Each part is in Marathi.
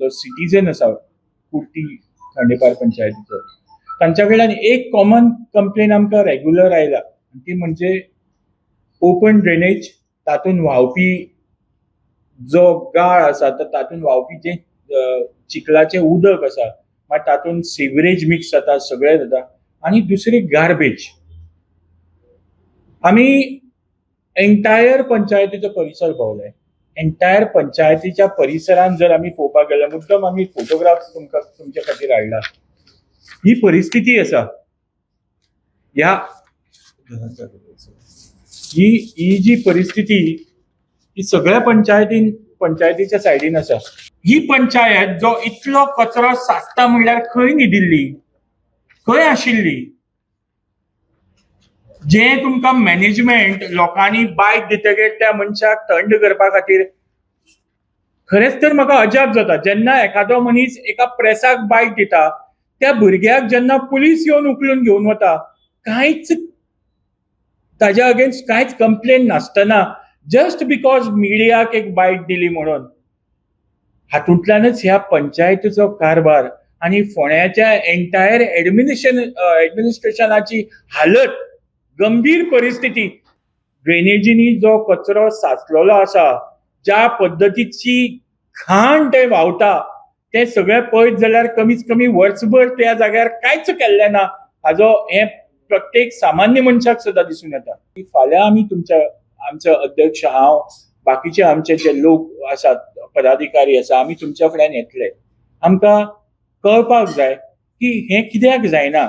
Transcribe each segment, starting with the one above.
जो सिटीजन आसा कुर्टी खांडेपार पंचायतीचो तांच्या कडल्यान एक कॉमन कंप्लेन आमकां रेग्युलर आयला ती म्हणजे ओपन ड्रेनेज, तातूंत व्हांवपी जो गाळ आसा तातूंत व्हांवपी जे चिखलाचें उदक आसा मागीर तातूंत सिवरेज मिक्स जाता, सगळें जाता. आनी दुसरी गार्बेज. आमी एंटायर पंचायतीचो परिसर भोंवले. एंटायर पंचायतीच्या परिसरांत जर आमी पळोवपाक गेल्यार मुद्दम आमी फोटोग्राफ तुमकां तुमचे खातीर हाडला. ही परिस्थिती आसा ह्या ही जी परिस्थिती ही सगळ्या पंचायतीच्या सायडीन आसा. ही पंचायत जो इतलो कचरो साचता म्हणल्यार खंय न्हिदिल्ली, खंय आशिल्ली. जे तुमकां मॅनेजमेंट लोकांनी बायट दितकीर त्या मनशाक थंड करपा खातीर खरेंच तर म्हाका अजाप जाता जेन्ना एखादो मनीस एका प्रेसाक बायट दिता त्या भुरग्याक जेन्ना पुलीस येवन उखलून घेवन वता कांयच ताज्या अगेन्स्ट कांयच कंप्लेन नासतना जस्ट बिकॉज मिडियाक एक बायट दिली म्हणून हातूंतल्यानच ह्या पंचायतीचो कारभार आनी फोंड्याच्या एंटायर एडमिनिस्ट्रेशनाची हालत, गंभीर परिस्थिती. ड्रेनेजीनी जो कचरो साचलेलो आसा, ज्या पद्दतीची घाण ते व्हांवता ते सगळें पळयत जाल्यार कमीत कमी वर्सभर त्या जाग्यार कांयच केल्लें ना हाजो हे प्रत्येक सामान्य मनशाक सुद्दां दिसून येता. फाल्यां आमी आमचो अध्यक्ष, हांव, बाकीचे आमचे जे लोक आसात, पदाधिकारी आसा, आमी तुमच्या फुड्यान येतले. आमकां कळपाक जाय की हें कित्याक जायना,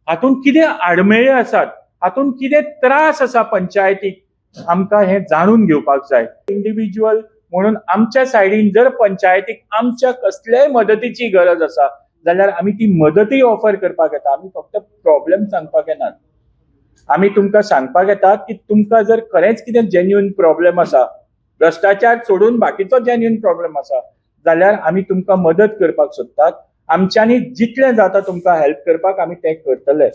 हातूंत कितें आडमेळे आसात, हातूंत कितें त्रास आसा पंचायतीक, आमकां हें जाणून घेवपाक जाय. इंडिव्हिज्युअल म्हणून आमच्या सायडीन जर पंचायतीक आमच्या कसलेय मदतीची गरज आसा जाल्यार आमी ती मदतूय ऑफर करपाक येता. आमी फक्त प्रॉब्लेम सांगपाक येनात. आमी तुमकां सांगपाक येता की तुमकां जर खरेंच कितें जेन्युइन प्रॉब्लेम आसा, भ्रश्टाचार सोडून बाकीचो जेन्युइन प्रॉब्लेम आसा जाल्यार आमी तुमकां मदत करपाक सोदतात. आमच्यांनी जितलें जाता तुमकां हेल्प करपाक आमी तें करतले.